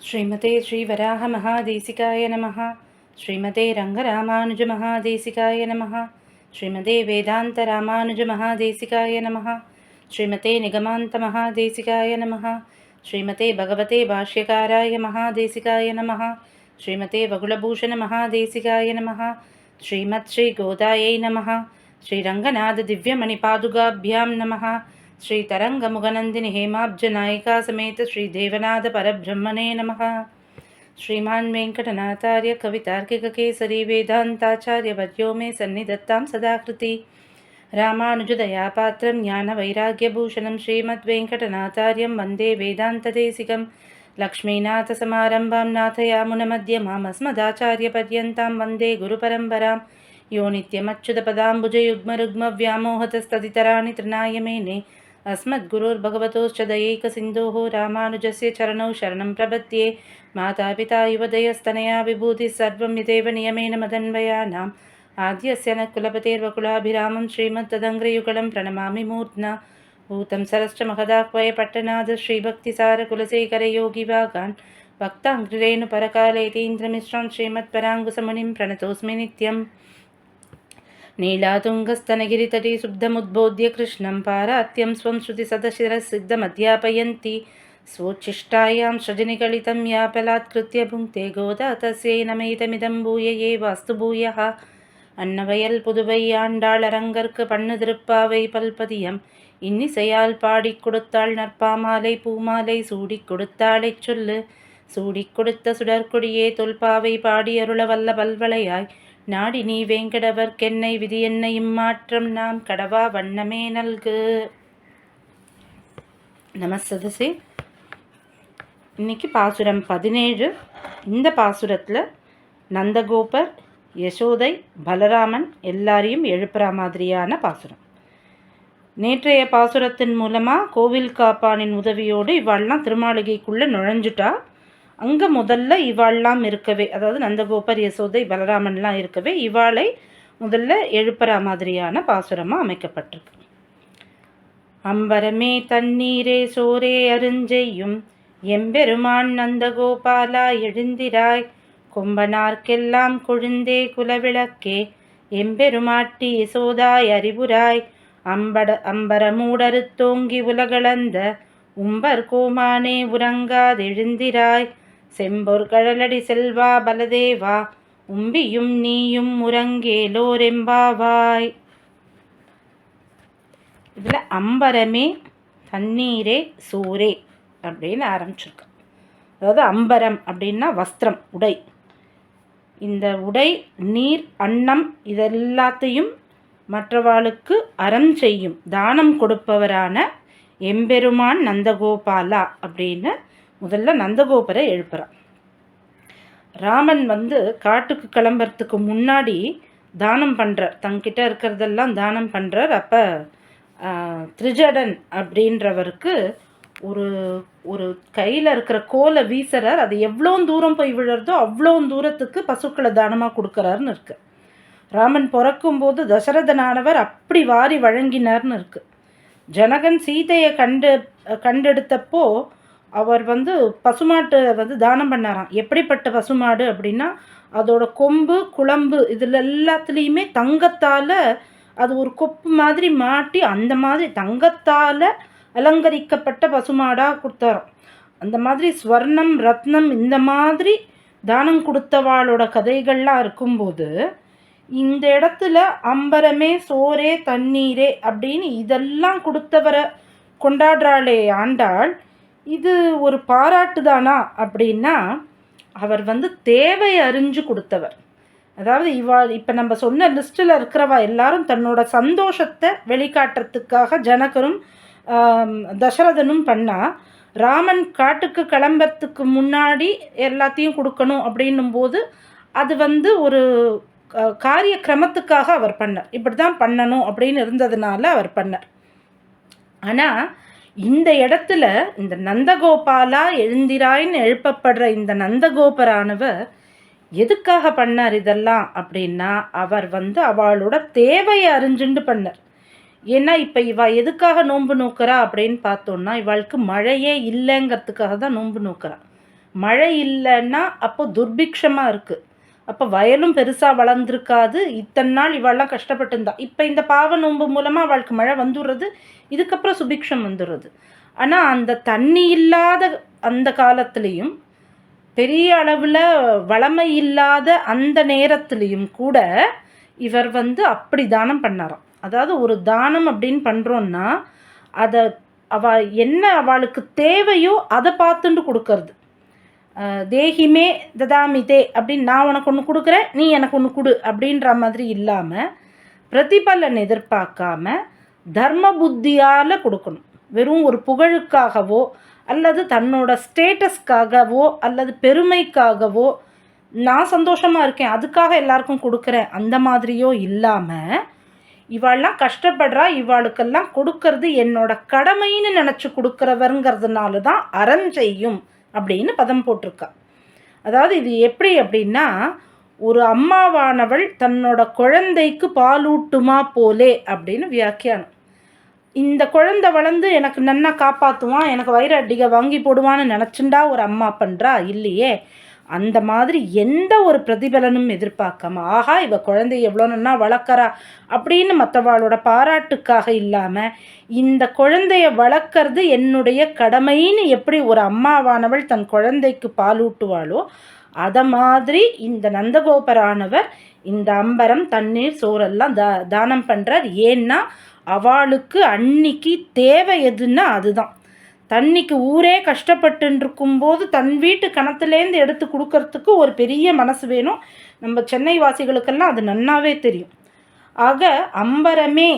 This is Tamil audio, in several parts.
ஸ்ரீமதே ஸ்ரீவராக மகாதேசிகாய நமः. ஸ்ரீமதே ரங்கராமானுஜ மகாதேசிகாய நமः. ஸ்ரீமதே வேதாந்த ராமானுஜ மகாதேசிகாய நமः. ஸ்ரீமதே நிகமாந்த மகாதேசிகாய நமः. ஸ்ரீமதே பகவதே பாஷ்யகாராய மகாதேசிகாய நமः. ஸ்ரீமதே வகுளபூஷண மகாதேசிகாய நமः. ஸ்ரீமத் ஸ்ரீ கோதாயை நமः. ஸ்ரீரங்கநாத திவ்யமணிபாதுகாபியாம் நமः. श्री तरंगमुगनंदिनी हेमाब्ज नायिका समेत श्री देवनाथ परब्रह्मणे नमः. श्रीमान् वेंकटनाथार्य कवितार्किक केसरी वेदांताचार्य वर्यो मे सन्निधत्तां सदाकृति. रामानुजदयापात्रं ज्ञानवैराग्यभूषणं श्रीमद्वेंकटनाथार्यं वन्दे वेदान्तदेशिकं. लक्ष्मीनाथसमारम्भां नाथयामुनमध्यमामस्मदाचार्यपर्यन्तां वन्दे गुरुपरम्परां. यो नित्यमच्युतपदाम्बुजयुग्मरुग्मव्यामोहतस्तदितराणि तृणाय मेने अस्मद्गुरोर्भगवतोश्च दयैकसिन्धोः रामानुजस्य चरणौ शरणं प्रपद्ये. मातापिता युवदयस्तनया विभूतिः सर्वं यदेव नियमेन मदन्वयानाम् आद्यस्य न कुलपतेर्वकुलाभिरामं श्रीमत्तदङ्घ्रियुगलं प्रणमामि मूर्ध्ना. भूतं सरश्च महदाह्वय पट्टनाद श्रीभक्तिसारकुलशेखरयोगिवागान् भक्ताङ्घ्रिरेणुपरकालेतीन्द्रमिश्रान् श्रीमत्पराङ्कुशमुनिं प्रणतोऽस्मि नित्यम्. नीलातुङ्गस्तनगिरितटी शुद्धमुद्बोध्य कृष्णं पारात्यं स्वं श्रुतिसदशिरसिद्धमध्यापयन्ती. स्वोच्छिष्टायां सृजनिगलितं यापलात्कृत्य भुङ्क्ते गोदा तस्यै नमैतमिदं भूय ये वास्तु भूयः. அன்னவயல் புதுவை ஆண்டாளரங்கற்கு பண்ணு திருப்பாவை பல்பதியம் இன்னிசையால் பாடிக் கொடுத்தாள் நற்பாமாலை பூமாலை சூடிக் கொடுத்தாளைச் சொல்லு. சூடிக் கொடுத்த சுடற்கொடியே தொல்பாவை பாடியருள வல்ல பல்வளையாய் நாடி நீ வேங்கடவர்க்கென்னை விதி என்ன இம்மாற்றம் நாம் கடவா வண்ணமே நல்கு. நமஸ்ததசே. இன்னைக்கு பாசுரம் 17. இந்த பாசுரத்தில் நந்தகோபர், யசோதை, பலராமன் எல்லாரையும் எழுப்புற மாதிரியான பாசுரம். நேற்றைய பாசுரத்தின் மூலமாக கோவில் காப்பானின் உதவியோடு இவாள்லாம் திருமாளிகைக்குள்ளே நுழைஞ்சுட்டா. அங்கே முதல்ல இவாள்லாம் இருக்கவே, அதாவது நந்தகோபர், யசோதை, பலராமன்லாம் இருக்கவே இவாளை முதல்ல எழுப்புற மாதிரியான பாசுரமாக அமைக்கப்பட்டிருக்கு. அம்பரமே தண்ணீரே சோரே அருஞ்செய்யும் எம்பெருமான் நந்தகோபாலா எழுந்திராய். கொம்பனார்க்கெல்லாம் கொழுந்தே குலவிளக்கே எம்பெருமாட்டி யசோதாய் அறிவுராய். அம்பரமூடறுத்தோங்கி உலகளந்த உம்பர் கோமானே உறங்காதெழுந்திராய். செம்பொற்கழலடி செல்வா பலதேவா உம்பியும் நீயும் உறங்கேலோரெம்பாவாய். இதில் அம்பரமே தண்ணீரே சோரே அப்படின்னு ஆரம்பிச்சிருக்கு. அதாவது அம்பரம் அப்படின்னா வஸ்திரம், உடை. இந்த உடை, நீர், அன்னம் இதெல்லாத்தையும் மற்றவாளுக்கு அறம் செய்யும் தானம் கொடுப்பவரான எம்பெருமான் நந்தகோபாலா அப்படின்னு முதல்ல நந்தகோபரை எழுப்புறான். ராமன் காட்டுக்கு கிளம்புறதுக்கு முன்னாடி தானம் பண்ணுறார், தங்கிட்ட இருக்கிறதெல்லாம் தானம் பண்ணுறார். அப்போ திரிஜடன் அப்படின்றவருக்கு ஒரு ஒரு கையில் இருக்கிற கோலை வீசுறார். அது எவ்வளோ தூரம் போய் விழுறதோ அவ்வளோ தூரத்துக்கு பசுக்களை தானமாக கொடுக்குறாருன்னு இருக்கு. ராமன் பிறக்கும்போது தசரதனானவர் அப்படி வாரி வழங்கினார்னு இருக்கு. ஜனகன் சீதையை கண்டெடுத்தப்போ அவர் பசுமாட்டு தானம் பண்ணாராம். எப்படிப்பட்ட பசுமாடு அப்படின்னா, அதோட கொம்பு, குழம்பு இதில் எல்லாத்துலேயுமே தங்கத்தால் அது ஒரு கொப்பு மாதிரி மாட்டி அந்த மாதிரி தங்கத்தால் அலங்கரிக்கப்பட்ட பசுமாடாக கொடுத்தாராம். அந்த மாதிரி ஸ்வர்ணம், ரத்னம் இந்த மாதிரி தானம் கொடுத்தவாளோட கதைகள்லாம் இருக்கும்போது இந்த இடத்துல அம்பரமே சோரே தண்ணீரே அப்படின்னு இதெல்லாம் கொடுத்தவரை கொண்டாடுறாளே ஆண்டாள். இது ஒரு பாராட்டு தானா அப்படின்னா, அவர் தேவை அறிஞ்சு கொடுத்தவர். அதாவது இப்போ நம்ம சொன்ன லிஸ்ட்டில் இருக்கிறவா எல்லாரும் தன்னோட சந்தோஷத்தை வெளிக்காட்டுறதுக்காக ஜனகரும் தசரதனும் பண்ணால், ராமன் காட்டுக்கு கிளம்புறதுக்கு முன்னாடி எல்லாத்தையும் கொடுக்கணும் அப்படின்னும் போது அது ஒரு காரிய கிரமத்துக்காக அவர் பண்ணார். இப்படி தான் பண்ணணும் அப்படின்னு இருந்ததுனால அவர் பண்ணார். ஆனால் இந்த இடத்துல இந்த நந்தகோபாலா எழுந்திராயின்னு எழுப்பப்படுற இந்த நந்தகோபரானவர் எதுக்காக பண்ணார் இதெல்லாம் அப்படின்னா, அவர் அவளோட தேவையை அறிஞ்சுண்டு பண்ணார். ஏன்னா இப்போ இவள் எதுக்காக நோன்பு நோக்கிறா அப்படின்னு பார்த்தோன்னா, இவளுக்கு மழையே இல்லைங்கிறதுக்காக தான் நோன்பு நோக்கிறா. மழை இல்லைன்னா அப்போ துர்பிக்ஷமாக இருக்குது. அப்போ வயலும் பெருசாக வளர்ந்துருக்காது. இத்தனை நாள் இவாள்லாம் கஷ்டப்பட்டுருந்தா. இப்போ இந்த பாவ நோன்பு மூலமாக அவளுக்கு மழை வந்துடுறது, இதுக்கப்புறம் சுபிக்ஷம் வந்துடுறது. ஆனால் அந்த தண்ணி இல்லாத அந்த காலத்துலேயும் பெரிய அளவில் வளமை இல்லாத அந்த நேரத்துலேயும் கூட இவர் அப்படி தானம் பண்ணாராம். அதாவது ஒரு தானம் அப்படின்னு பண்ணுறோன்னா அதை என்ன அவளுக்கு தேவையோ அதை பார்த்துட்டு கொடுக்கறது. தேகிமே ததாமிதே அப்படின்னு நான் உனக்கு ஒன்று கொடுக்குறேன், நீ எனக்கு ஒன்று கொடு அப்படின்ற மாதிரி இல்லாமல் பிரதிபலன் எதிர்பார்க்காம தர்ம புத்தியால் கொடுக்கணும். வெறும் ஒரு புகழுக்காகவோ அல்லது தன்னோட ஸ்டேட்டஸ்க்காகவோ அல்லது பெருமைக்காகவோ நான் சந்தோஷமாக இருக்கேன் அதுக்காக எல்லாருக்கும் கொடுக்குறேன் அந்த மாதிரியோ இல்லாமல் இவாள்லாம் கஷ்டப்படுறா, இவாளுக்கெல்லாம் கொடுக்கறது என்னோட கடமைன்னு நினச்சி கொடுக்குறவருங்கிறதுனால தான் அறஞ்செய்யும் அப்படின்னு பதம் போட்டிருக்கா. அதாவது இது எப்படி அப்படின்னா, ஒரு அம்மாவானவள் தன்னோட குழந்தைக்கு பாலூட்டுமா போலே அப்படின்னு வியாக்கியானம். இந்த குழந்தை வளர்ந்து எனக்கு நன்னா காப்பாற்றுவான், எனக்கு வயிறு அடிகை வாங்கி போடுவான்னு நினச்சுண்டா ஒரு அம்மா பண்ணுறா இல்லையே. அந்த மாதிரி எந்த ஒரு பிரதிபலனும் எதிர்பார்க்காம, ஆஹா இவ குழந்தை எவ்வளோ நன்னா வளர்க்குறா அப்படின்னு மற்றவாளோட பாராட்டுக்காக இல்லாமல், இந்த குழந்தைய வளர்க்கறது என்னுடைய கடமைன்னு எப்படி ஒரு அம்மாவானவள் தன் குழந்தைக்கு பாலூட்டுவாளோ அதை மாதிரி இந்த நந்தகோபரானவர் இந்த அம்பரம் தண்ணீர் சோறெல்லாம் தானம் பண்ணுறார். ஏன்னா அவளுக்கு அன்னைக்கு தேவை எதுன்னா அதுதான். தண்ணிக்கு ஊரே கஷ்டப்பட்டுருக்கும்போது தன் வீட்டு கணத்துலேருந்து எடுத்து கொடுக்கறதுக்கு ஒரு பெரிய மனசு வேணும். நம்ம சென்னை வாசிகளுக்கெல்லாம் அது நன்னாவே தெரியும். ஆக அம்பரமே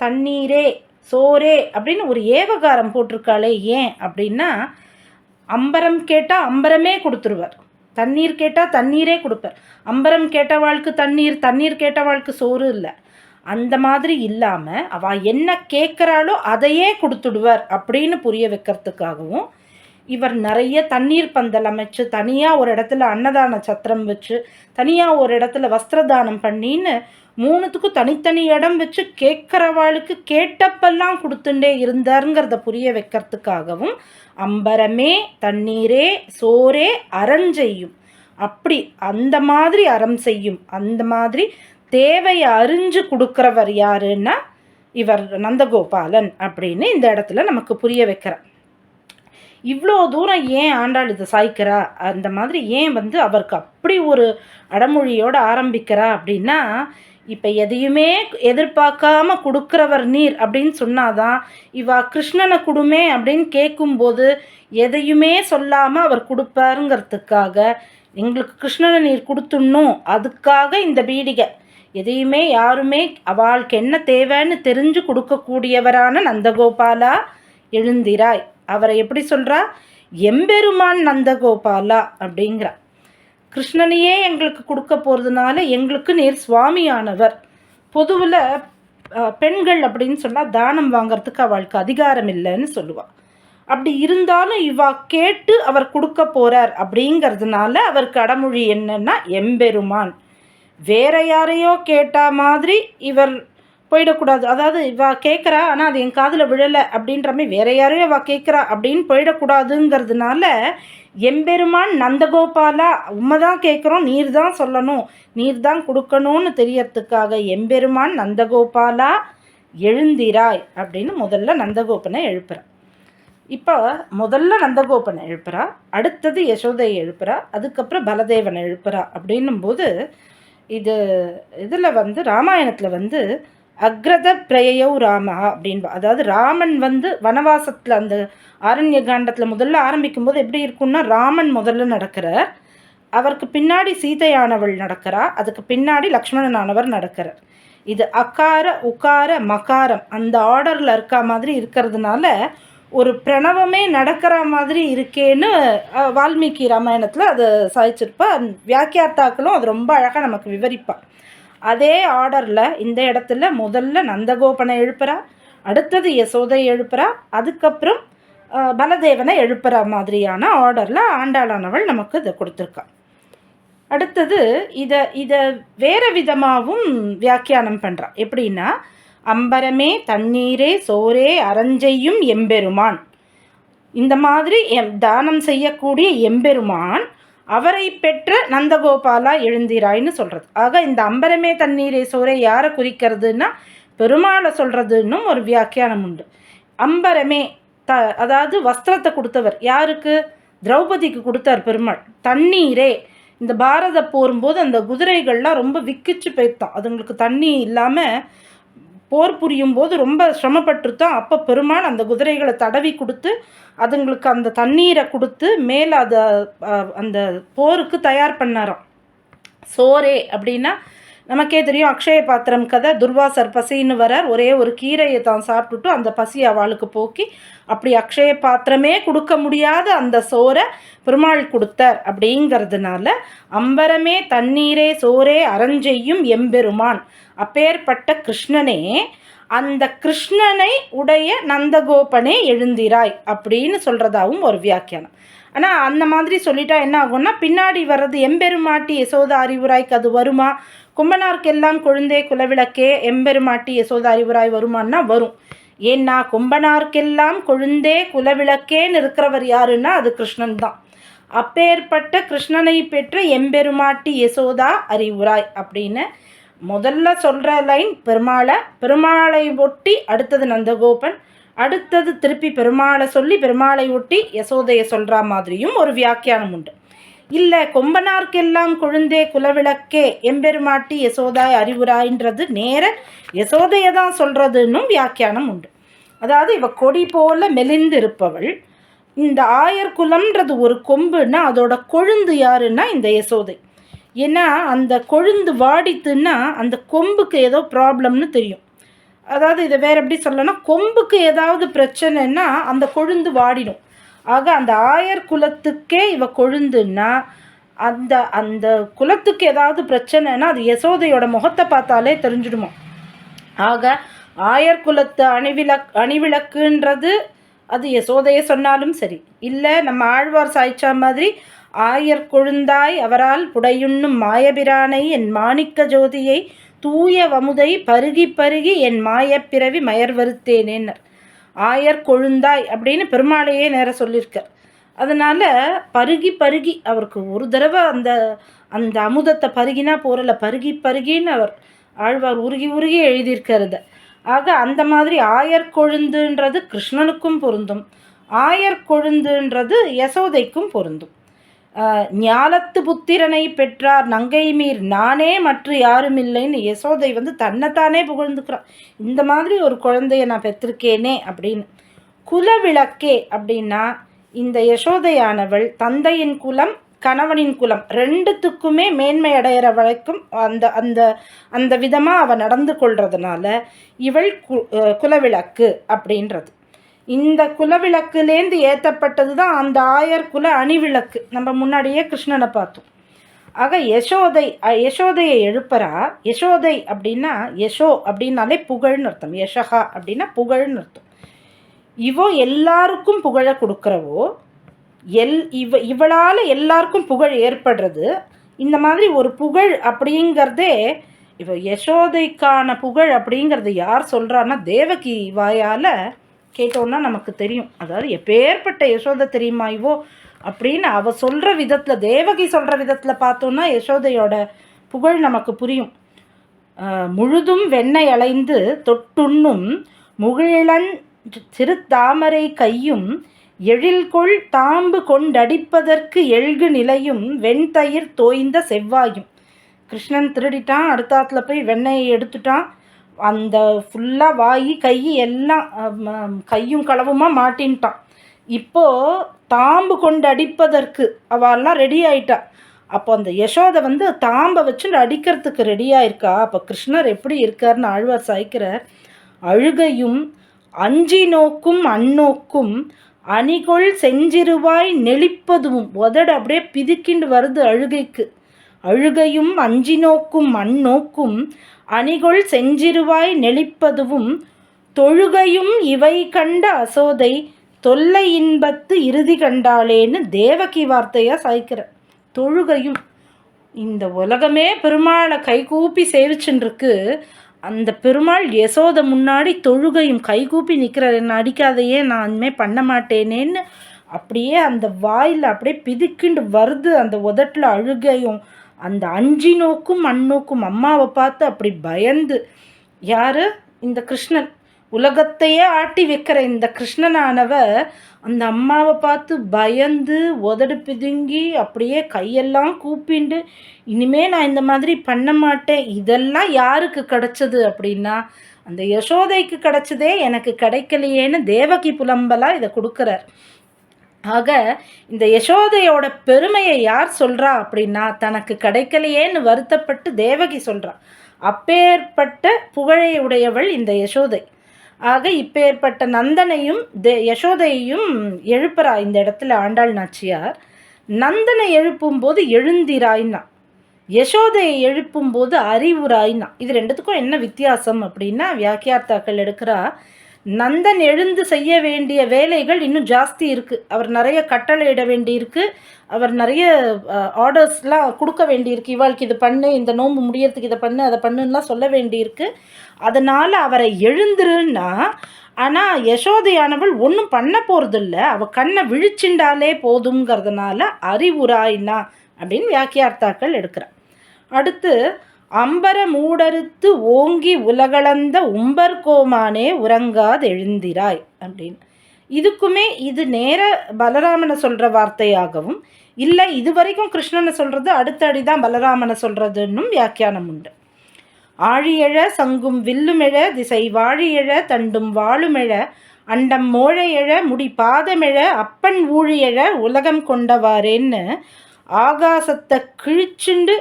தண்ணீரே சோரே அப்படின்னு ஒரு ஏவகாரம் போட்டிருக்காளே. ஏன் அப்படின்னா, அம்பரம் கேட்டால் அம்பரமே கொடுத்துருவார், தண்ணீர் கேட்டால் தண்ணீரே கொடுப்பார். அம்பரம் கேட்டவாளுக்கு தண்ணீர், தண்ணீர் கேட்டவாளுக்கு சோறு இல்லை. அந்த மாதிரி இல்லாமல் அவள் என்ன கேட்குறாளோ அதையே கொடுத்துடுவார் அப்படின்னு புரிய வைக்கிறதுக்காகவும் இவர் நிறைய தண்ணீர் பந்தல் அமைச்சு, தனியாக ஒரு இடத்துல அன்னதான சத்திரம் வச்சு, தனியாக ஒரு இடத்துல வஸ்திரதானம் பண்ணின்னு மூணுத்துக்கும் தனித்தனி இடம் வச்சு கேட்குறவாளுக்கு கேட்டப்பெல்லாம் கொடுத்துட்டே இருந்தாருங்கிறத புரிய வைக்கிறதுக்காகவும் அம்பரமே தண்ணீரே சோரே அறஞ்செய்யும், அப்படி அந்த மாதிரி அறம் செய்யும், அந்த மாதிரி தேவையை அறிஞ்சு கொடுக்குறவர் யாருன்னா இவர் நந்தகோபாலன் அப்படின்னு இந்த இடத்துல நமக்கு புரிய வைக்கிறார். இவ்வளோ தூரம் ஏன் ஆண்டாள் இதை சாய்க்கிறா, அந்த மாதிரி ஏன் அவருக்கு அப்படி ஒரு அடமொழியோடு ஆரம்பிக்கிறா அப்படின்னா, இப்போ எதையுமே எதிர்பார்க்காம கொடுக்குறவர் நீர் அப்படின்னு சொன்னாதான் இவா கிருஷ்ணனை கொடுமே அப்படின்னு கேட்கும்போது எதையுமே சொல்லாமல் அவர் கொடுப்பாருங்கிறதுக்காக, எங்களுக்கு கிருஷ்ணனை நீர் கொடுத்துடணும் அதுக்காக இந்த பீடிகை. எதையுமே யாருமே அவளுக்கு என்ன தேவைன்னு தெரிஞ்சு கொடுக்கக்கூடியவரான நந்தகோபாலா எழுந்திராய். அவரை எப்படி சொல்கிறா, எம்பெருமான் நந்தகோபாலா அப்படிங்கிறா. கிருஷ்ணனையே எங்களுக்கு கொடுக்க போகிறதுனால எங்களுக்கு நேர் சுவாமியானவர். பொதுவில் பெண்கள் அப்படின்னு சொன்னால் தானம் வாங்கிறதுக்கு அவளுக்கு அதிகாரம் இல்லைன்னு சொல்லுவாள். அப்படி இருந்தாலும் இவா கேட்டு அவர் கொடுக்க போகிறார் அப்படிங்கிறதுனால அவருக்கு அடமொழி என்னன்னா எம்பெருமான். வேற யாரையோ கேட்டா மாதிரி இவர் போயிடக்கூடாது. அதாவது இவா கேட்குறா ஆனால் அது என் காதில் விழலை அப்படின்ற மாதிரி வேற யாரையோ இவா கேட்குறா அப்படின்னு போயிடக்கூடாதுங்கிறதுனால எம்பெருமான் நந்தகோபாலா உண்மை தான் கேட்குறோம், நீர் தான் சொல்லணும், நீர் தான் கொடுக்கணும்னு தெரியறதுக்காக எம்பெருமான் நந்தகோபாலா எழுந்திராய் அப்படின்னு முதல்ல நந்தகோபனை எழுப்புறார். இப்போ முதல்ல நந்தகோபனை எழுப்புறா, அடுத்தது யசோதையை எழுப்புறா, அதுக்கப்புறம் பலதேவனை எழுப்புறா. அப்படின்னும்போது இதில் ராமாயணத்தில் அக்ரத பிரயோ ராமா அப்படின்பா. அதாவது ராமன் வனவாசத்தில் அந்த ஆரண்ய காண்டத்தில் முதல்ல ஆரம்பிக்கும்போது எப்படி இருக்குன்னா, ராமன் முதல்ல நடக்கிறார், அவருக்கு பின்னாடி சீதையானவள் நடக்கிறா, அதுக்கு பின்னாடி லக்ஷ்மணனானவர் நடக்கிறார். இது அகார உகார மகாரம் அந்த ஆர்டரில் இருக்க மாதிரி இருக்கிறதுனால ஒரு பிரணவமே நடக்கிற மாதிரி இருக்கேன்னு வால்மீகி ராமாயணத்தில் அதை சாய்ச்சிருப்பா. வியாக்கியார்த்தாக்களும் அது ரொம்ப அழகாக நமக்கு விவரிப்பாள். அதே ஆர்டரில் இந்த இடத்துல முதல்ல நந்தகோபனை எழுப்புறா, அடுத்தது யசோதை எழுப்புறா, அதுக்கப்புறம் பலதேவனை எழுப்புற மாதிரியான ஆர்டரில் ஆண்டாளானவள் நமக்கு இதை கொடுத்துருக்கா. அடுத்தது இதை வேறு விதமாகவும் வியாக்கியானம் பண்ணுறா. எப்படின்னா, அம்பரமே தண்ணீரே சோரே அறஞ்செய்யும் எம்பெருமான். இந்த மாதிரி தானம் செய்யக்கூடிய எம்பெருமான் அவரை பெற்ற நந்தகோபாலா எழுந்திராய்ன்னு சொல்கிறது. ஆக இந்த அம்பரமே தண்ணீரை சோரை யாரை குறிக்கிறதுன்னா பெருமாளை சொல்கிறதுன்னும் ஒரு வியாக்கியானம் உண்டு. அம்பரமே அதாவது வஸ்திரத்தை கொடுத்தவர் யாருக்கு? திரௌபதிக்கு கொடுத்தார் பெருமாள். தண்ணீரே, இந்த பாரத போரும்போது அந்த குதிரைகள்லாம் ரொம்ப விக்கிச்சு போய்த்தான், அதுங்களுக்கு தண்ணி இல்லாமல் போர் புரியும் போது ரொம்ப சிரமப்பட்டுருத்தான். அப்போ பெருமாள் அந்த குதிரைகளை தடவி கொடுத்து அதுங்களுக்கு அந்த தண்ணீரை கொடுத்து மேலே அதை அந்த போருக்கு தயார் பண்ணாராம். சோரே அப்படின்னா நமக்கே தெரியும், அக்ஷய பாத்திரம் கதை. துர்வாசர் பசின்னு வரார், ஒரே ஒரு கீரையை தான் சாப்பிட்டுட்டு அந்த பசி அவளுக்கு போக்கி அப்படி அக்ஷய பாத்திரமே கொடுக்க முடியாத அந்த சோரை பெருமாள் கொடுத்தார். அப்படிங்கிறதுனால அம்பரமே தண்ணீரே சோரே அரஞ்செய்யும் எம்பெருமான், அப்பேற்பட்ட கிருஷ்ணனே, அந்த கிருஷ்ணனை உடைய நந்தகோபனே எழுந்திராய் அப்படின்னு சொல்கிறதாவும் ஒரு வியாக்கியானம். ஆனால் அந்த மாதிரி சொல்லிட்டா என்ன ஆகும்னா பின்னாடி வர்றது எம்பெருமாட்டி யசோதா அறிவுராய்க்கு அது வருமா? கும்பனார்க்கெல்லாம் கொழுந்தே குலவிளக்கே எம்பெருமாட்டி யசோதா அறிவுராய் வருமானா வரும். ஏன்னா கும்பனார்க்கெல்லாம் கொழுந்தே குலவிளக்கேன்னு இருக்கிறவர் யாருன்னா அது கிருஷ்ணன் தான். அப்பேற்பட்ட கிருஷ்ணனை பெற்ற எம்பெருமாட்டி யசோதா அறிவுராய் அப்படின்னு முதல்ல சொல்கிற லைன் பெருமாளை ஒட்டி அடுத்தது நந்தகோபன், அடுத்தது திருப்பி பெருமாளை சொல்லி பெருமாளை ஒட்டி யசோதையை சொல்கிற மாதிரியும் ஒரு வியாக்கியானம் உண்டு. இல்லை கொம்பனார்க்கெல்லாம் கொழுந்தே குலவிளக்கே எம்பெருமாட்டி யசோதாய் அறிவுராயின்றது நேர யசோதையை தான் சொல்கிறதுன்னும் வியாக்கியானம் உண்டு. அதாவது இவ கொடி போல மெலிந்து இருப்பவள். இந்த ஆயர்குலம்ன்றது ஒரு கொம்புன்னா அதோட கொழுந்து யாருன்னா இந்த யசோதை. ஏன்னா அந்த கொழுந்து வாடித்துன்னா அந்த கொம்புக்கு ஏதோ ப்ராப்ளம்னு தெரியும். அதாவது இதை வேறு எப்படி சொல்லணும்னா கொம்புக்கு ஏதாவது பிரச்சனைன்னா அந்த கொழுந்து வாடிடும். ஆக அந்த ஆயர் குலத்துக்கே இவ கொழுந்துன்னா அந்த அந்த குலத்துக்கு ஏதாவது பிரச்சனைனா அது யசோதையோட முகத்தை பார்த்தாலே தெரிஞ்சிடுமா. ஆக ஆயர் குலத்து அணிவிளக்குன்றது அது யசோதையை சொன்னாலும் சரி, இல்லை நம்ம ஆழ்வார் சாய்ச்சா மாதிரி ஆயர் கொழுந்தாய் அவரால் புடையுண்ணும் மாயபிரானை என் மாணிக்க ஜோதியை தூய வமுதை பருகி பருகி என் மாயப்பிறவி மயர் வருத்தேனேன்னர். ஆயர் கொழுந்தாய் அப்படின்னு பெருமாளையே நேர சொல்லியிருக்கார். அதனால் பருகி பருகி அவருக்கு ஒரு தடவை அந்த அந்த அமுதத்தை பருகினா போகிறல, பருகி பருகின்னு அவர் ஆழ்வார் உருகி உருகி எழுதியிருக்கிறது. ஆக அந்த மாதிரி ஆயர் கொழுந்துன்றது கிருஷ்ணனுக்கும் பொருந்தும், ஆயர் கொழுந்துன்றது யசோதைக்கும் பொருந்தும். ஞாலத்து புத்திரனை பெற்றார் நங்கை மீர் நானே மற்ற யாரும் இல்லைன்னு யசோதை தன்னைத்தானே புகழ்ந்துக்கிறான். இந்த மாதிரி ஒரு குழந்தைய நான் பெற்றிருக்கேனே அப்படின்னு. குலவிளக்கே அப்படின்னா இந்த யசோதையானவள் தந்தையின் குலம் கணவனின் குலம் ரெண்டுத்துக்குமே மேன்மை அடையிற வரைக்கும் அந்த அந்த அந்த விதமாக அவள் நடந்து கொள்றதுனால இவள் குலவிளக்கு அப்படின்றது. இந்த குலவிளக்குலேருந்து ஏற்றப்பட்டது தான் அந்த ஆயர் குல அணிவிளக்கு. நம்ம முன்னாடியே கிருஷ்ணனை பார்த்தோம். ஆக யசோதையை எழுப்புறா. யசோதை அப்படின்னா யசோ அப்படின்னாலே புகழ்னு அர்த்தம், யசகா அப்படின்னா புகழ்னு அர்த்தம். இவோ எல்லாருக்கும் புகழை கொடுக்குறவோ, இவளால் எல்லாருக்கும் புகழ் ஏற்படுறது. இந்த மாதிரி ஒரு புகழ் அப்படிங்கிறதே இவ யசோதைக்கான புகழ் அப்படிங்கிறது யார் சொல்கிறான்னா தேவகி வாயால் கேட்டோன்னா நமக்கு தெரியும். அதாவது எப்பேற்பட்ட யசோதை தெரியுமா இவோ அப்படின்னு அவள் சொல்கிற விதத்தில், தேவகி சொல்கிற விதத்தில் பார்த்தோன்னா யசோதையோட புகழ் நமக்கு புரியும். முழுதும் வெண்ணெய் அலைந்து தொட்டுண்ணும் முகிழன் சிறு தாமரை கையும் எழில்கொள் தாம்பு கொண்டடிப்பதற்கு எழ்கு நிலையும் வெண்தயிர் தோய்ந்த செவ்வாயும். கிருஷ்ணன் திருடிட்டான், அடுத்தாத்துல போய் வெண்ணெயை எடுத்துட்டான். அந்த ஃபுல்லாக வாய் கை எல்லாம் கையும் களவுமா மாட்டின்ட்டான். இப்போது தாம்பு கொண்டு அடிப்பதற்கு அவெல்லாம் ரெடி ஆயிட்டா. அப்போ அந்த யசோதை தாம்பை வச்சு அடிக்கிறதுக்கு ரெடியாக இருக்கா. அப்போ கிருஷ்ணர் எப்படி இருக்கார்னு ஆழ்வார் சாய்க்கிறார். அழுகையும் அஞ்சி நோக்கும் அந்நோக்கும் அணிகொள் செஞ்சிருவாய் நெளிப்பதும். உதடு அப்படியே பிதுக்கிண்டு வருது அழுகைக்கு. அழுகையும் அஞ்சி நோக்கும் அந்நோக்கும் அணிகொள் செஞ்சிருவாய் நெளிப்பதுவும் தொழுகையும் இவை கண்ட அசோதை தொல்லை இன்பத்து இறுதி கண்டாளேன்னு தேவகி வார்த்தையாக சாய்க்கிற. தொழுகையும் இந்த உலகமே பெருமாளை கைகூப்பி சேவிச்சுருக்கு. அந்த பெருமாள் யசோதை முன்னாடி தொழுகையும் கைகூப்பி நிற்கிறார், என்ன அடிக்காதையே, நான் இனிமேல் பண்ண மாட்டேனேன்னு அப்படியே அந்த வாயில் அப்படியே பிதுக்கிண்டு வருது. அந்த உதட்டில் அழுகையும் அந்த அஞ்சி நோக்கும் அந்நோக்கும் அம்மாவை பார்த்து அப்படி பயந்து, யார் இந்த கிருஷ்ணன், உலகத்தையே ஆட்டி வைக்கிற இந்த கிருஷ்ணனானவ அந்த அம்மாவை பார்த்து பயந்து உதடு பிதுங்கி அப்படியே கையெல்லாம் கூப்பிண்டு, இனிமே நான் இந்த மாதிரி பண்ண மாட்டேன். இதெல்லாம் யாருக்கு கிடைச்சது அப்படின்னா அந்த யசோதைக்கு கிடைச்சதே எனக்கு கிடைக்கலையேன்னு தேவகி புலம்பலாக இதை கொடுக்குறார். ஆக இந்த யசோதையோட பெருமையை யார் சொல்கிறா அப்படின்னா தனக்கு கிடைக்கலையேன்னு வருத்தப்பட்டு தேவகி சொல்கிறா. அப்பேற்பட்ட புகழை உடையவள் இந்த யசோதை. ஆக இப்பேற்பட்ட நந்தனையும் யசோதையையும் எழுப்புறா இந்த இடத்துல ஆண்டாள் நாச்சியார். நந்தனை எழுப்பும்போது எழுந்திராய்னா, யசோதையை எழுப்பும்போது அறிவுராய்னா. இது ரெண்டுத்துக்கும் என்ன வித்தியாசம் அப்படின்னா வியாக்கியார்த்தாக்கள் எடுக்கிறா. நந்தன் எழுந்து செய்ய வேண்டிய வேலைகள் இன்னும் ஜாஸ்தி இருக்குது. அவர் நிறைய கட்டளை இட வேண்டியிருக்கு, அவர் நிறைய ஆர்டர்ஸ்லாம் கொடுக்க வேண்டியிருக்கு. இவாளுக்கு இது பண்ணு, இந்த நோம்பு முடியறதுக்கு இதை பண்ணு, அதை பண்ணுன்னெலாம் சொல்ல வேண்டியிருக்கு. அதனால் அவரை எழுந்துருன்னா, ஆனால் யசோதையானவள் ஒன்றும் பண்ண போகிறதில்ல, அவள் கண்ணை விழிச்சிண்டாலே போதுங்கிறதுனால அறிவுராயினா அப்படின்னு வியாக்கியார்த்தாக்கள் எடுக்கிறார். அடுத்து அம்பர மூடறுத்து ஓங்கி உலகளந்த உம்பர்கோமானே உறங்காது எழுந்திராய் அப்படின்னு. இதுக்குமே இது நேர பலராமனை சொல்கிற வார்த்தையாகவும் இல்லை இது வரைக்கும் கிருஷ்ணனை சொல்கிறது அடுத்த அடிதான் பலராமனை சொல்கிறதுன்னும் வியாக்கியானம் உண்டு. ஆழியழ சங்கும் வில்லுமெழ திசை வாழியழ தண்டும் வாழுமெழ அண்டம் மோழையழ முடி பாதமெழ அப்பன் ஊழியழ உலகம் கொண்டவாறேன்னு ஆகாசத்தை கிழிச்சுண்டு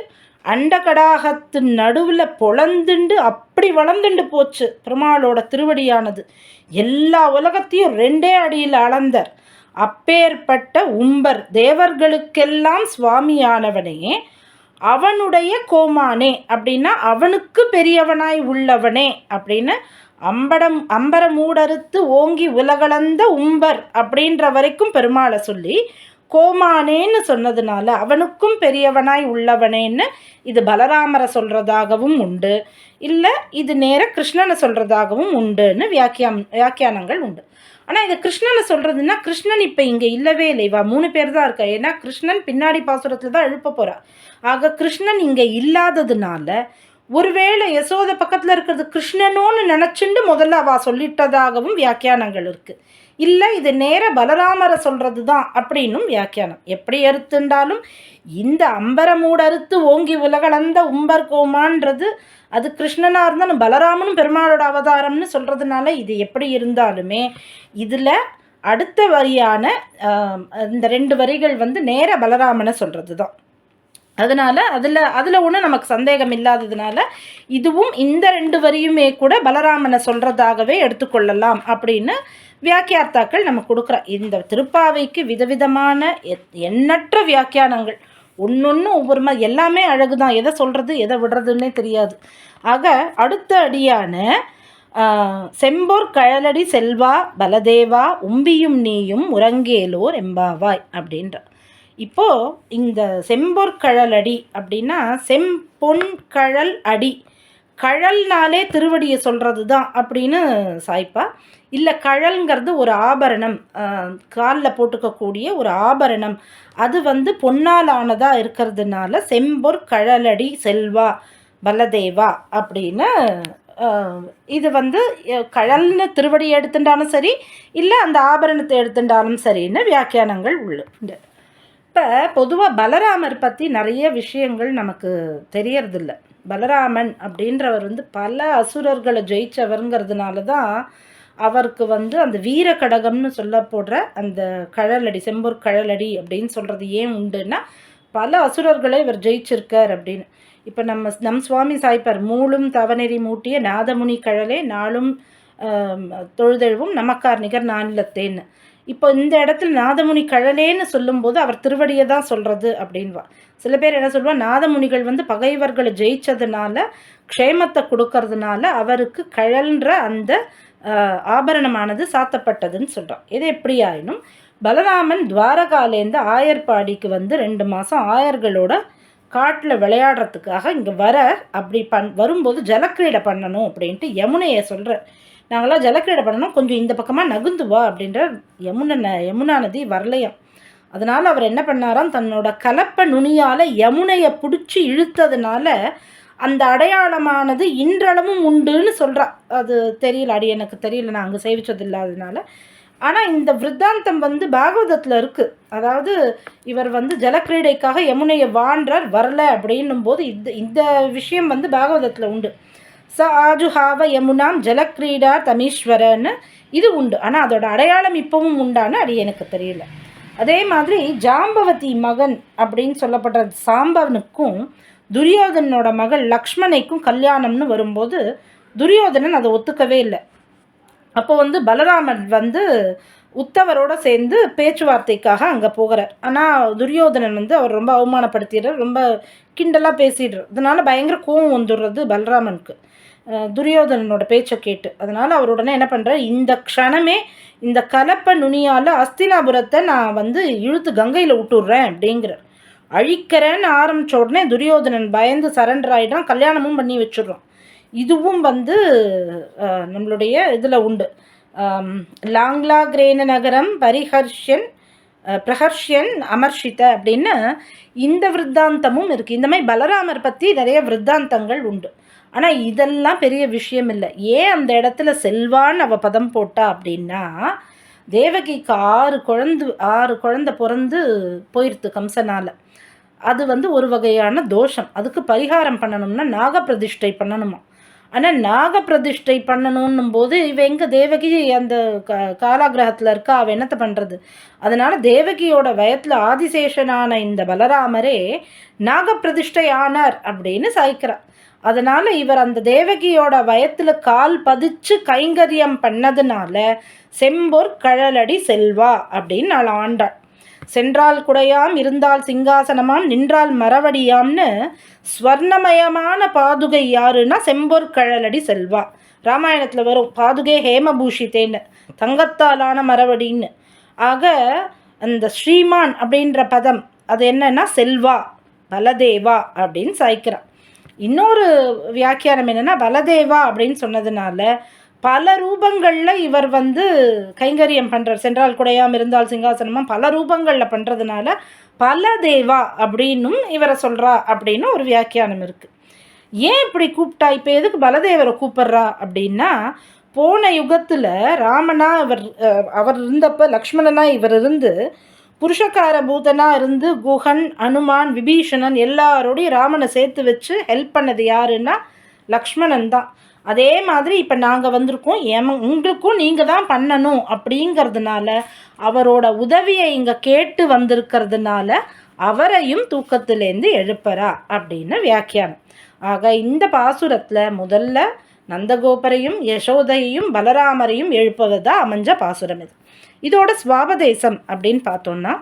அண்டகடாகத்து நடுவில் பொழந்துண்டு அப்படி வளர்ந்துண்டு போச்சு பெருமாளோட திருவடியானது. எல்லா உலகத்தையும் 2 அடியில் அளந்தார். அப்பேற்பட்ட உம்பர் தேவர்களுக்கெல்லாம் சுவாமியானவனே, அவனுடைய கோமானே அப்படின்னா அவனுக்கு பெரியவனாய் உள்ளவனே அப்படின்னு அம்பர மூடறுத்து ஓங்கி உலகளந்த உம்பர் அப்படின்ற வரைக்கும் பெருமாளை சொல்லி கோமானேன்னு சொன்னதுனால அவனுக்கும் பெரியவனாய் உள்ளவனேன்னு இது பலராமரை சொல்கிறதாகவும் உண்டு, இல்லை இது நேர கிருஷ்ணனை சொல்கிறதாகவும் உண்டுன்னு வியாக்கியானங்கள் உண்டு. ஆனால் இது கிருஷ்ணனை சொல்கிறதுன்னா கிருஷ்ணன் இப்போ இங்கே இல்லவே இல்லை, இவா 3 பேர் தான் இருக்கா. ஏன்னா கிருஷ்ணன் பின்னாடி பாசுரத்தில் தான் எழுப்ப போகிறா. ஆக கிருஷ்ணன் இங்கே இல்லாததுனால ஒருவேளை யசோதை பக்கத்தில் இருக்கிறது கிருஷ்ணனோன்னு நினச்சிண்டு முதல்ல அவள் சொல்லிட்டதாகவும் வியாக்கியானங்கள் இருக்குது. இல்லை இது நேர பலராமரை சொல்கிறது தான் அப்படின்னும் வியாக்கியானம். எப்படி அறுத்துண்டாலும் இந்த அம்பரமூடறுத்து ஓங்கி உலகளந்த உம்பர் கோமான்றது அது கிருஷ்ணனாக இருந்தாலும் பலராமனும் பெருமாளோட அவதாரம்னு சொல்கிறதுனால இது எப்படி இருந்தாலுமே இதில் அடுத்த வரியான இந்த 2 வரிகள் நேர பலராமனை சொல்கிறது தான். அதனால் அதில் ஒன்றும் நமக்கு சந்தேகம் இல்லாததுனால இதுவும் இந்த 2 வரியுமே கூட பலராமனை சொல்கிறதாகவே எடுத்துக்கொள்ளலாம் அப்படின்னு வியாக்கியார்த்தாக்கள் நம்ம கொடுக்குற. இந்த திருப்பாவைக்கு விதவிதமான எண்ணற்ற வியாக்கியானங்கள், ஒன்று ஒவ்வொரு மாதிரி எல்லாமே அழகு தான். எதை சொல்கிறது எதை விடுறதுன்னே தெரியாது. ஆக அடுத்த அடியான செம்போர் கழலடி செல்வா பலதேவா உம்பியும் நீயும் உறங்கேலோர் எம்பாவாய் அப்படின்ற. இப்போது இந்த செம்பொற் கழலடி அப்படின்னா செம்பொன் கழல் அடி, கழல்னாலே திருவடியை சொல்கிறது தான் அப்படின்னு சாய்ப்பா. இல்லை கழல்ங்கிறது ஒரு ஆபரணம், காலில் போட்டுக்கக்கூடிய ஒரு ஆபரணம், அது பொன்னால் ஆனதாக இருக்கிறதுனால செம்பொற் கழலடி செல்வா பலதேவா அப்படின்னு இது கழல்னு திருவடியை எடுத்துட்டாலும் சரி, இல்லை அந்த ஆபரணத்தை எடுத்துட்டாலும் சரின்னு வியாக்கியானங்கள் உண்டு. இப்போ பொதுவாக பலராமர் பற்றி நிறைய விஷயங்கள் நமக்கு தெரியறதில்ல. பலராமன் அப்படின்றவர் பல அசுரர்களை ஜெயிச்சவருங்கிறதுனால தான் அவருக்கு அந்த வீர கடகம்னு சொல்ல போடுற அந்த கழலடி செம்பொற் கழலடி அப்படின்னு சொல்கிறது ஏன் உண்டுன்னா பல அசுரர்களை இவர் ஜெயிச்சிருக்கார் அப்படின்னு. இப்போ நம் சுவாமி சாய்ப்பார், மூலும் தவநெறி மூட்டிய நாதமுனி கழலே நாளும் தொழுதெழுவும் நமக்கார் நிகர் நானிலத்தேன்னு. இப்போ இந்த இடத்துல நாதமுனி கழலேன்னு சொல்லும்போது அவர் திருவடியை தான் சொல்கிறது அப்படின்வா. சில பேர் என்ன சொல்லுவா, நாதமுனிகள் பகைவர்களை ஜெயிச்சதுனால க்ஷேமத்தை கொடுக்கறதுனால அவருக்கு கழல்ன்ற அந்த ஆபரணமானது சாத்தப்பட்டதுன்னு சொல்கிறான். இது எப்படி ஆயினும் பலராமன் துவாரகாலேருந்து ஆயர்பாடிக்கு 2 மாதம் ஆயர்களோட காட்டில் விளையாடுறதுக்காக இங்கே வர. அப்படி வரும்போது ஜலக்கிரீடை பண்ணணும் அப்படின்ட்டு யமுனையை சொல்கிற. நாங்களாம் ஜலக்கிரீடை பண்ணணும், கொஞ்சம் இந்த பக்கமாக நகுந்து வா அப்படின்ற. யமுனா நதி வரலையாம். அதனால் அவர் என்ன பண்ணாராம், தன்னோட கலப்ப நுனியால் யமுனையை பிடிச்சி இழுத்ததுனால அந்த அடையாளமானது இன்றளவும் உண்டுன்னு சொல்கிறா. அது தெரியல, எனக்கு தெரியல, நான் அங்கே சேவிச்சது இல்லாததுனால. ஆனால் இந்த விருத்தாந்தம் பாகவதத்தில் இருக்குது. அதாவது இவர் ஜலக்கிரீடைக்காக யமுனையை வான்றார், வரலை அப்படின்னும் போது இந்த விஷயம் பாகவதத்தில் உண்டு. ச ஆஜுஹாவ யமுனாம் ஜலக்கிரீடா தமீஸ்வரன்னு இது உண்டு. ஆனால் அதோட அடையாளம் இப்பவும் உண்டான்னு எனக்கு தெரியல. அதே மாதிரி ஜாம்பவதி மகன் அப்படின்னு சொல்லப்படுற சாம்பவனுக்கும் துரியோதனோட மகள் லக்ஷ்மணைக்கும் கல்யாணம்னு வரும்போது துரியோதனன் அதை ஒத்துக்கவே இல்லை. அப்போ பலராமன் உத்தவரோட சேர்ந்து பேச்சுவார்த்தைக்காக அங்கே போகிறார். ஆனால் துரியோதனன் அவர் ரொம்ப அவமானப்படுத்திடுறார், ரொம்ப கிண்டலாக பேசிடுறார். அதனால பயங்கர கோவம் வந்துடுறது பலராமனுக்கு துரியோதனனோட பேச்சை கேட்டு. அதனால் அவர் உடனே என்ன பண்ணுறார், இந்த க்ஷணமே இந்த கலப்ப நுனியால் அஸ்தினாபுரத்தை நான் இழுத்து கங்கையில் விட்டுடுறேன் அப்படிங்கிறார். அழிக்கிறேன்னு ஆரம்பித்த உடனே துரியோதனன் பயந்து சரண்டர் ஆகிட்டான், கல்யாணமும் பண்ணி வச்சுடுறான். இதுவும் நம்மளுடைய இதில் உண்டு. லாங்லா கிரேன நகரம் பிரஹர்ஷன் அமர்ஷித அப்படின்னு இந்த விருத்தாந்தமும் இருக்குது. இந்த மாதிரி பலராமர் பற்றி நிறைய விருத்தாந்தங்கள் உண்டு. ஆனால் இதெல்லாம் பெரிய விஷயம் இல்லை. ஏன் அந்த இடத்துல செல்வான்னு அவள் பதம் போட்டா அப்படின்னா, தேவகிக்கு 6 குழந்தை பிறந்து போயிடுத்து கம்சனால். அது ஒரு வகையான தோஷம். அதுக்கு பரிகாரம் பண்ணணும்னா நாகப்பிரதிஷ்டை பண்ணணுமா. ஆனால் நாகப்பிரதிஷ்டை பண்ணணும் போது எங்கே தேவகி அந்த காலாகிரகத்தில் இருக்கா, அவள் என்னத்தை பண்ணுறது? அதனால் தேவகியோட வயத்தில் ஆதிசேஷனான இந்த பலராமரே நாகப்பிரதிஷ்டை ஆனார் அப்படின்னு சாய்க்கிறார். அதனால் இவர் அந்த தேவகியோட வயத்தில் கால் பதிச்சு கைங்கரியம் பண்ணதுனால செம்பொற் கழலடி செல்வா அப்படின்னு நாள் ஆண்டாள். சென்றால் குடையாம், இருந்தால் சிங்காசனமாம், நின்றால் மரவடியாம்னு ஸ்வர்ணமயமான பாதுகை யாருன்னா செம்பொற் கழலடி செல்வா. ராமாயணத்தில் வரும் பாதுகை ஹேமபூஷித்தேன்னு, தங்கத்தாலான மரவடின்னு. ஆக அந்த ஸ்ரீமான் அப்படின்ற பதம் அது என்னன்னா செல்வா, பலதேவா அப்படின்னு சாய்க்கிறான். இன்னொரு வியாக்கியானம் என்னென்னா, பலதேவா அப்படின்னு சொன்னதுனால பல ரூபங்களில் இவர் கைங்கரியம் பண்ணுறார். சென்றால் குடையாம், இருந்தால் சிங்காசனமாக பல ரூபங்களில் பண்ணுறதுனால பலதேவா அப்படின்னும் இவரை சொல்கிறா அப்படின்னு ஒரு வியாக்கியானம் இருக்குது. ஏன் இப்படி கூப்பிட்டா, இப்போ எதுக்கு பலதேவரை கூப்பிட்றா அப்படின்னா, போன யுகத்தில் ராமனா அவர் இருந்தப்போ லக்ஷ்மணனா இவர் இருந்து புருஷகார பூதனாக இருந்து குஹன், அனுமான், விபீஷணன் எல்லாரோடையும் ராமனை சேர்த்து வச்சு ஹெல்ப் பண்ணது யாருன்னா லக்ஷ்மணன் தான். அதே மாதிரி இப்போ நாங்கள் வந்திருக்கோம், உங்களுக்கும் நீங்கள் தான் பண்ணணும் அப்படிங்கிறதுனால அவரோட உதவியை இங்கே கேட்டு வந்திருக்கிறதுனால அவரையும் தூக்கத்திலேருந்து எழுப்பறா அப்படின்னு வியாக்கியானம். ஆக இந்த பாசுரத்தில் முதல்ல நந்தகோபரையும் யசோதையையும் பலராமரையும் எழுப்புவதா அமைஞ்ச பாசுரம் இது. இதோட ஸ்வாபதேசம் அப்படின்னு பார்த்தோன்னா,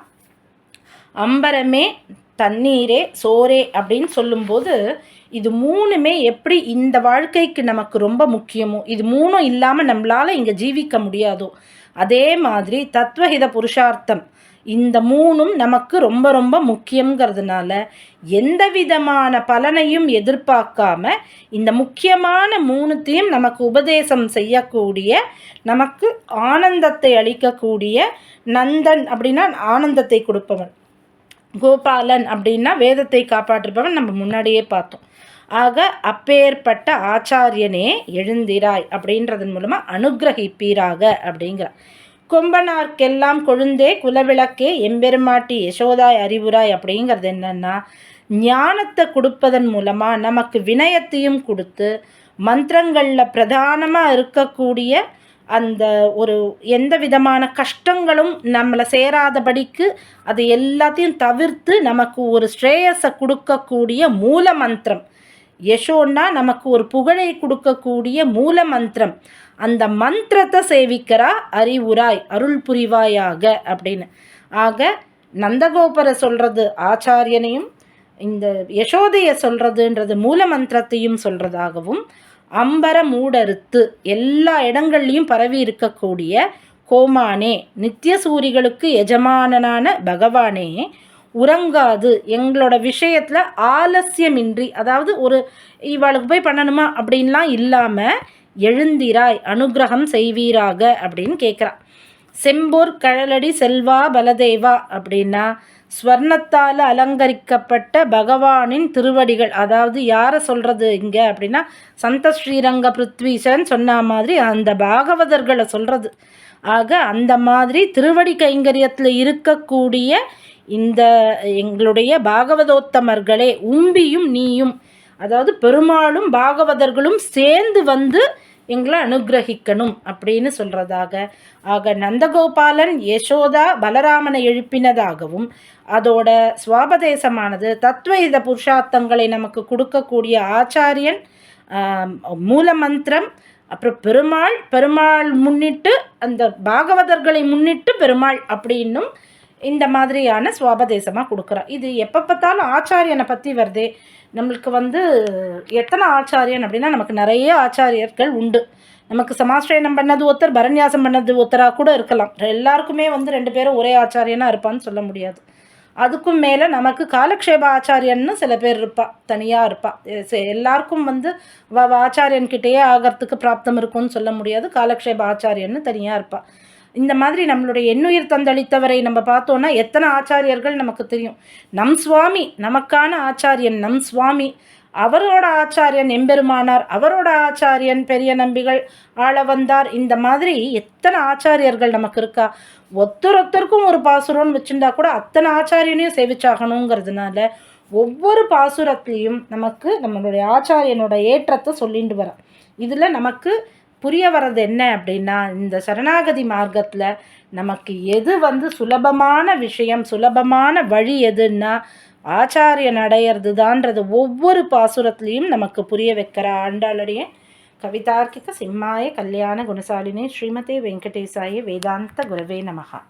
அம்பரமே தண்ணீரே சோரே அப்படின்னு சொல்லும்போது இது 3மே எப்படி இந்த வாழ்க்கைக்கு நமக்கு ரொம்ப முக்கியமோ, இது 3ம் இல்லாமல் நம்மளால் இங்கே ஜீவிக்க முடியாதோ, அதே மாதிரி தத்துவஹித புருஷார்த்தம் இந்த 3ம் நமக்கு ரொம்ப ரொம்ப முக்கியங்கிறதுனால எந்த விதமான பலனையும் எதிர்பார்க்காம இந்த முக்கியமான 3த்தையும் நமக்கு உபதேசம் செய்யக்கூடிய, நமக்கு ஆனந்தத்தை அளிக்கக்கூடிய நந்தன் அப்படின்னா ஆனந்தத்தை கொடுப்பவன், கோபாலன் அப்படின்னா வேதத்தை காப்பாற்றுப்பவன் நம்ம முன்னாடியே பார்த்தோம். ஆக அப்பேற்பட்ட ஆச்சாரியனே எழுந்திராய் அப்படின்றதன் மூலமாக அனுகிரகிப்பீராக அப்படிங்கிறார். கொம்பனார்க்கெல்லாம் கொழுந்தே குலவிளக்கே எம்பெருமாட்டி யசோதாய் அறிவுராய் அப்படிங்கிறது என்னன்னா, ஞானத்தை கொடுப்பதன் மூலமாக நமக்கு வினயத்தையும் கொடுத்து மந்திரங்களில் பிரதானமாக இருக்கக்கூடிய அந்த ஒரு எந்த விதமான கஷ்டங்களும் நம்மளை சேராதபடிக்கு அது எல்லாத்தையும் தவிர்த்து நமக்கு ஒரு ஸ்ரேயஸை கொடுக்கக்கூடிய மூல மந்திரம். யசோன்னா நமக்கு ஒரு புகழை கொடுக்கக்கூடிய மூல மந்திரம். அந்த மந்திரத்தை சேவிக்கிறா அறிவுராய் அருள் புரிவாயாக அப்படின்னு. ஆக நந்தகோபரை சொல்கிறது ஆச்சாரியனையும், இந்த யசோதையை சொல்கிறதுன்றது மூல மந்திரத்தையும் சொல்கிறதாகவும், அம்பர மூடறுத்து எல்லா இடங்கள்லையும் பரவி இருக்கக்கூடிய கோமானே நித்திய சூரிகளுக்கு எஜமானனான பகவானே உறங்காது எங்களோட விஷயத்தில் ஆலசியமின்றி, அதாவது ஒரு இவளுக்கு போய் பண்ணணுமா அப்படின்லாம் இல்லாமல் எழுந்திராய் அனுகிரகம் செய்வீராக அப்படின்னு கேட்குறான். செம்பூர் கழலடி செல்வா பலதேவா அப்படின்னா ஸ்வர்ணத்தால் அலங்கரிக்கப்பட்ட பகவானின் திருவடிகள். அதாவது யாரை சொல்கிறது இங்கே அப்படின்னா சந்த ஸ்ரீரங்க பிருத்வீசன் சொன்ன மாதிரி அந்த பாகவதர்களை சொல்கிறது. ஆக அந்த மாதிரி திருவடி கைங்கரியத்தில் இருக்கக்கூடிய இந்த எங்களுடைய பாகவதோத்தமர்களே, உம்பியும் நீயும், அதாவது பெருமாளும் பாகவதர்களும் சேர்ந்து வந்து எங்களை அனுகிரகிக்கணும் அப்படின்னு சொல்கிறதாக. ஆக நந்தகோபாலன் யசோதா பலராமனை எழுப்பினதாகவும் அதோட சுவாபதேசமானது தத்துவ புருஷார்த்தங்களை நமக்கு கொடுக்கக்கூடிய ஆச்சாரியன், மூலமந்திரம், அப்புறம் பெருமாள் முன்னிட்டு அந்த பாகவதர்களை முன்னிட்டு பெருமாள் அப்படின்னும் இந்த மாதிரியான சுவாபதேசமாக கொடுக்குறா. இது எப்போ பார்த்தாலும் ஆச்சாரியனை பற்றி வருதே. நம்மளுக்கு எத்தனை ஆச்சாரியன் அப்படின்னா நமக்கு நிறைய ஆச்சாரியர்கள் உண்டு. நமக்கு சமாஸ்ரயனம் பண்ணது ஒருத்தர், பரநியாசம் பண்ணது ஒருத்தராக கூட இருக்கலாம். எல்லாருக்குமே 2 பேரும் ஒரே ஆச்சாரியனாக இருப்பான்னு சொல்ல முடியாது. அதுக்கும் மேலே நமக்கு காலக்ஷேப ஆச்சாரியன்னு சில பேர் இருப்பா, தனியாக இருப்பா. எல்லாருக்கும் ஆச்சாரியன்கிட்டேயே ஆகிறதுக்கு பிராப்தம் இருக்கும்னு சொல்ல முடியாது. காலக்ஷேப ஆச்சாரியன்னு தனியாக இருப்பா. இந்த மாதிரி நம்மளுடைய எண்ணுயிர் தந்தளித்தவரை நம்ம பார்த்தோன்னா எத்தனை ஆச்சாரியர்கள் நமக்கு தெரியும். நம் சுவாமி நமக்கான ஆச்சாரியன், நம் சுவாமி, அவரோட ஆச்சாரியன் எம்பெருமானார், அவரோட ஆச்சாரியன் பெரிய நம்பிகள், ஆளவந்தார், இந்த மாதிரி எத்தனை ஆச்சாரியர்கள் நமக்கு இருக்கா. ஒருத்தருக்கும் ஒரு பாசுரம்னு வச்சுருந்தா கூட அத்தனை ஆச்சாரியனையும் சேவிச்சாகணுங்கிறதுனால ஒவ்வொரு பாசுரத்துலேயும் நமக்கு நம்மளுடைய ஆச்சாரியனோட ஏற்றத்தை சொல்லிட்டு வர. இதில் நமக்கு புரிய வர்றது என்ன அப்படின்னா, இந்த சரணாகதி மார்க்கத்தில் நமக்கு எது சுலபமான விஷயம், சுலபமான வழி எதுன்னா ஆச்சாரியன் அடையிறது தான்றது ஒவ்வொரு பாசுரத்துலேயும் நமக்கு புரிய வைக்கிற ஆண்டாளுடைய கவிதார்க்கிக சிம்மாய கல்யாண குணசாலினி ஸ்ரீமதே வெங்கடேசாய வேதாந்த குரவே நமஹா.